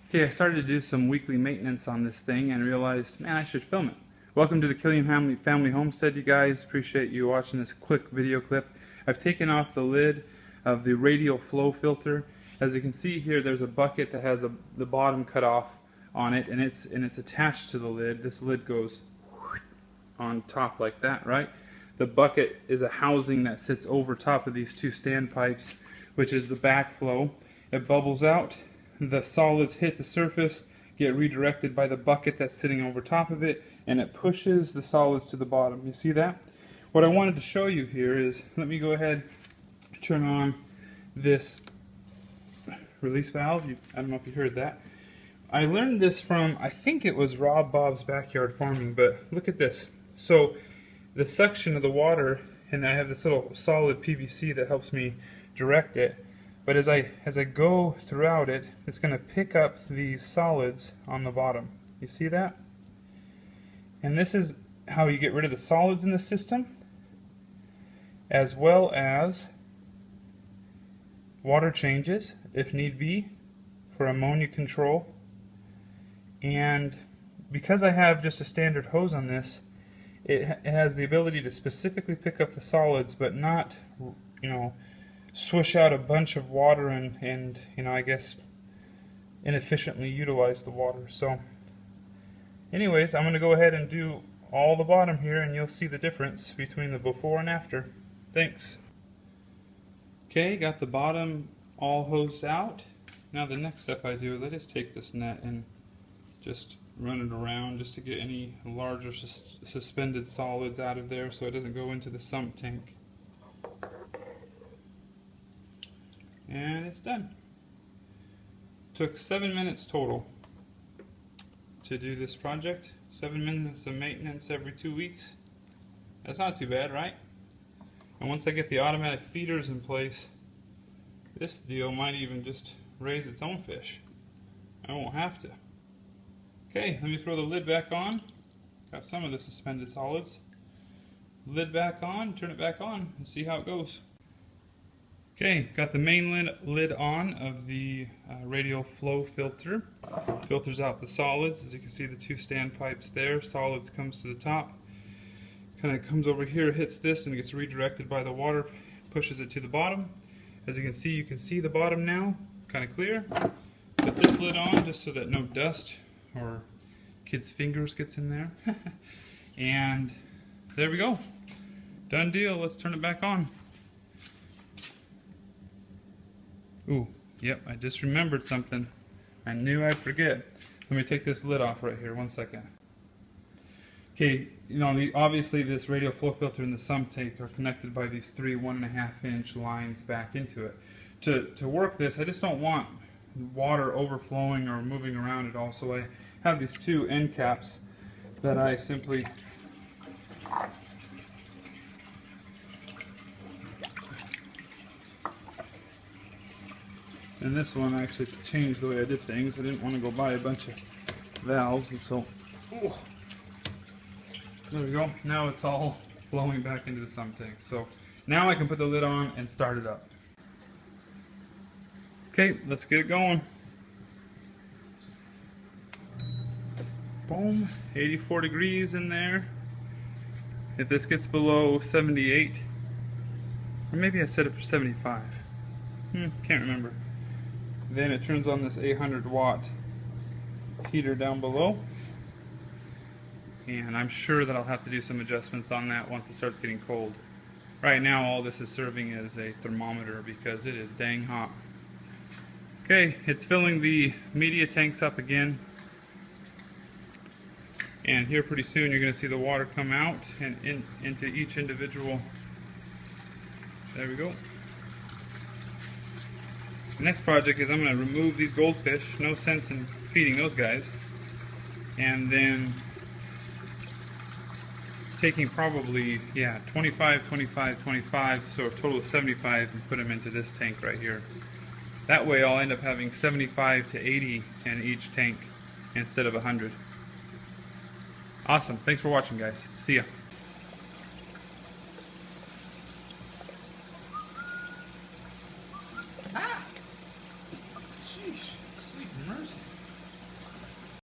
Okay, I started to do some weekly maintenance on this thing and realized, man, I should film it. Welcome to the Killian Family Homestead, you guys. Appreciate you watching this quick video clip. I've taken off the lid of the Radial flow filter. As you can see here, there's a bucket that has the bottom cut off on it, and it's attached to the lid. This lid goes on top like that, right? The bucket is a housing that sits over top of these two standpipes, which is the backflow. It bubbles out. The solids hit the surface, get redirected by the bucket that's sitting over top of it, and it pushes the solids to the bottom. You see that? What I wanted to show you here is, let me go ahead and turn on this release valve. I don't know if you heard that. I learned this from, I think it was Rob Bob's Backyard Farming, but look at this. So the suction of the water, and I have this little solid PVC that helps me direct it. But as I go throughout it, it's going to pick up these solids on the bottom. You see that? And this is how you get rid of the solids in the system, as well as water changes, if need be, for ammonia control. And because I have just a standard hose on this, it has the ability to specifically pick up the solids, but not, swish out a bunch of water and I guess inefficiently utilize the water. So anyways, I'm going to go ahead and do all the bottom here, and you'll see the difference between the before and after. Thanks. Okay, got the bottom all hosed out. Now the next step I do is I just take this net and just run it around just to get any larger suspended solids out of there so it doesn't go into the sump tank. And it's done. Took 7 minutes total to do this project. 7 minutes of maintenance every 2 weeks. That's not too bad, right? And once I get the automatic feeders in place, this deal might even just raise its own fish. I won't have to. Okay, let me throw the lid back on. Got some of the suspended solids. Lid back on, turn it back on, and see how it goes. Okay, got the main lid on of the Radial flow filter. Filters out the solids. As you can see, the two standpipes there. Solids comes to the top. Kind of comes over here, hits this, and it gets redirected by the water, pushes it to the bottom. As you can see the bottom now, kind of clear. Put this lid on just so that no dust or kids' fingers gets in there. And there we go. Done deal. Let's turn it back on. Ooh, yep, I just remembered something. I knew I'd forget. Let me take this lid off right here, 1 second. Okay, obviously this Radial flow filter and the sump tank are connected by these three 1.5 inch lines back into it. To work this, I just don't want water overflowing or moving around at all, so I have these two end caps that I simply and this one I actually changed the way I did things. I didn't want to go buy a bunch of valves, and so there we go. Now it's all flowing back into the sump tank. So now I can put the lid on and start it up. Okay, let's get it going. Boom, 84 degrees in there. If this gets below 78, or maybe I set it for 75. Can't remember. Then it turns on this 800-watt heater down below, and I'm sure that I'll have to do some adjustments on that once it starts getting cold. Right now all this is serving as a thermometer because it is dang hot. Okay, it's filling the media tanks up again, and here pretty soon you're going to see the water come out and into each individual. There we go. The next project is I'm going to remove these goldfish. No sense in feeding those guys. And then taking probably, 25, 25, 25, so a total of 75, and put them into this tank right here. That way I'll end up having 75 to 80 in each tank instead of 100. Awesome. Thanks for watching, guys. See ya.